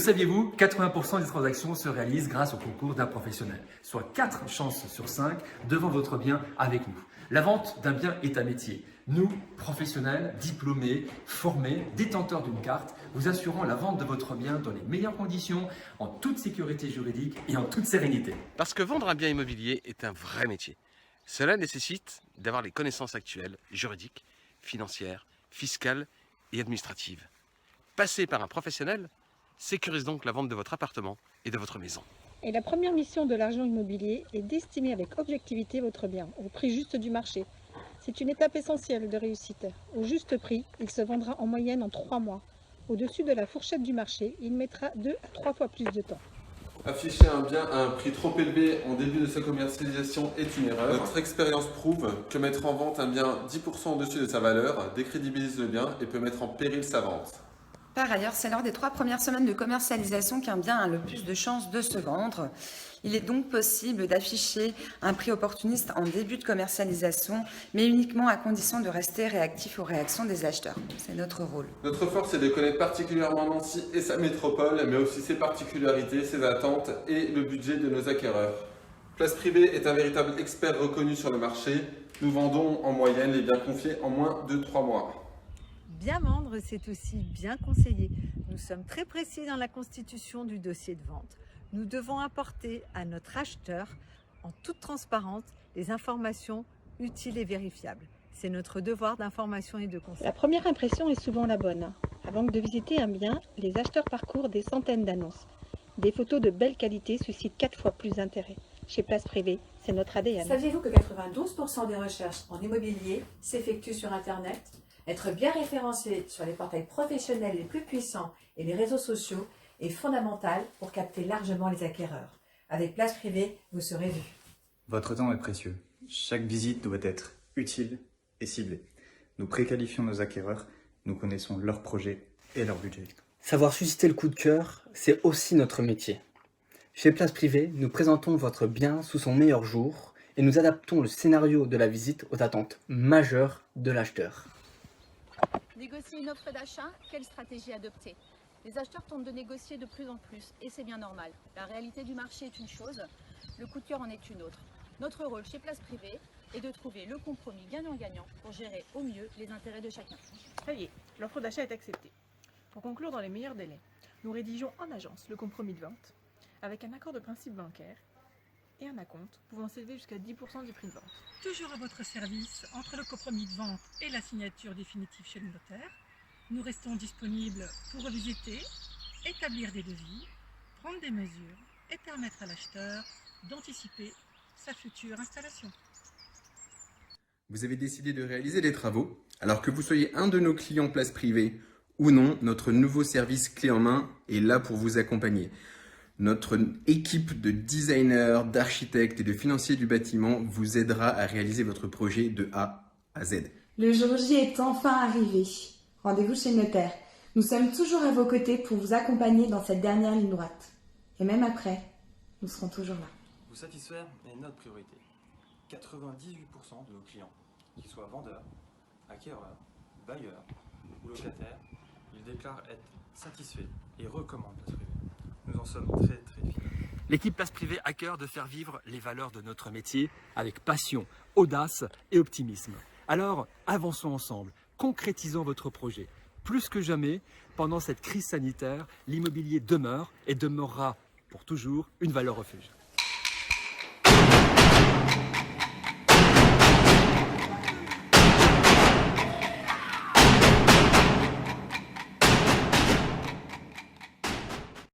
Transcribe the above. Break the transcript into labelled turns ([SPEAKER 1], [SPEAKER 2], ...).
[SPEAKER 1] saviez-vous, 80% des transactions se réalisent grâce au concours d'un professionnel, soit 4 chances sur 5 devant votre bien avec nous. La vente d'un bien est un métier. Nous, professionnels, diplômés, formés, détenteurs d'une carte, vous assurons la vente de votre bien dans les meilleures conditions, en toute sécurité juridique et en toute sérénité.
[SPEAKER 2] Parce que vendre un bien immobilier est un vrai métier. Cela nécessite d'avoir les connaissances actuelles, juridiques, financières, fiscales et administratives. Passer par un professionnel sécurise donc la vente de votre appartement et de votre maison.
[SPEAKER 3] Et la première mission de l'argent immobilier est d'estimer avec objectivité votre bien, au prix juste du marché. C'est une étape essentielle de réussite. Au juste prix, il se vendra en moyenne en 3 mois. Au-dessus de la fourchette du marché, il mettra 2 à 3 fois plus de temps.
[SPEAKER 4] Afficher un bien à un prix trop élevé en début de sa commercialisation est une erreur. Notre expérience prouve que mettre en vente un bien 10% au-dessus de sa valeur décrédibilise le bien et peut mettre en péril sa vente.
[SPEAKER 5] Par ailleurs, c'est lors des 3 premières semaines de commercialisation qu'un bien a le plus de chances de se vendre. Il est donc possible d'afficher un prix opportuniste en début de commercialisation, mais uniquement à condition de rester réactif aux réactions des acheteurs. C'est notre rôle.
[SPEAKER 4] Notre force est de connaître particulièrement Nancy et sa métropole, mais aussi ses particularités, ses attentes et le budget de nos acquéreurs. Place Privée est un véritable expert reconnu sur le marché. Nous vendons en moyenne les biens confiés en moins de 3 mois.
[SPEAKER 6] Bien vendre, c'est aussi bien conseiller. Nous sommes très précis dans la constitution du dossier de vente. Nous devons apporter à notre acheteur, en toute transparence, des informations utiles et vérifiables. C'est notre devoir d'information et de conseil.
[SPEAKER 3] La première impression est souvent la bonne. Avant de visiter un bien, les acheteurs parcourent des centaines d'annonces. Des photos de belle qualité suscitent 4 fois plus d'intérêt. Chez Place Privée, c'est notre ADN.
[SPEAKER 7] Saviez-vous que 92% des recherches en immobilier s'effectuent sur Internet ? Être bien référencé sur les portails professionnels les plus puissants et les réseaux sociaux est fondamental pour capter largement les acquéreurs. Avec Place Privée, vous serez vu.
[SPEAKER 8] Votre temps est précieux. Chaque visite doit être utile et ciblée. Nous préqualifions nos acquéreurs, nous connaissons leurs projets et leur budget.
[SPEAKER 9] Savoir susciter le coup de cœur, c'est aussi notre métier. Chez Place Privée, nous présentons votre bien sous son meilleur jour et nous adaptons le scénario de la visite aux attentes majeures de l'acheteur.
[SPEAKER 10] Négocier une offre d'achat, quelle stratégie adopter? Les acheteurs tentent de négocier de plus en plus et c'est bien normal. La réalité du marché est une chose, le coup de cœur en est une autre. Notre rôle chez Place Privée est de trouver le compromis gagnant-gagnant pour gérer au mieux les intérêts de chacun.
[SPEAKER 11] Ça y est, l'offre d'achat est acceptée. Pour conclure dans les meilleurs délais, nous rédigeons en agence le compromis de vente avec un accord de principe bancaire et un acompte pouvant s'élever jusqu'à 10% du prix de vente.
[SPEAKER 12] Toujours à votre service, entre le compromis de vente et la signature définitive chez le notaire, nous restons disponibles pour revisiter, établir des devis, prendre des mesures et permettre à l'acheteur d'anticiper sa future installation.
[SPEAKER 13] Vous avez décidé de réaliser des travaux, alors que vous soyez un de nos clients Place Privée ou non, notre nouveau service clé en main est là pour vous accompagner. Notre équipe de designers, d'architectes et de financiers du bâtiment vous aidera à réaliser votre projet de A à Z.
[SPEAKER 14] Le jour J est enfin arrivé. Rendez-vous chez le notaire. Nous sommes toujours à vos côtés pour vous accompagner dans cette dernière ligne droite. Et même après, nous serons toujours là.
[SPEAKER 15] Vous satisfaire est notre priorité. 98% de nos clients, qu'ils soient vendeurs, acquéreurs, bailleurs ou locataires, ils déclarent être satisfaits et recommandent Place Privée. Nous en sommes très fiers.
[SPEAKER 1] L'équipe Place Privée a cœur de faire vivre les valeurs de notre métier avec passion, audace et optimisme. Alors, avançons ensemble, concrétisons votre projet. Plus que jamais, pendant cette crise sanitaire, l'immobilier demeure et demeurera pour toujours une valeur refuge.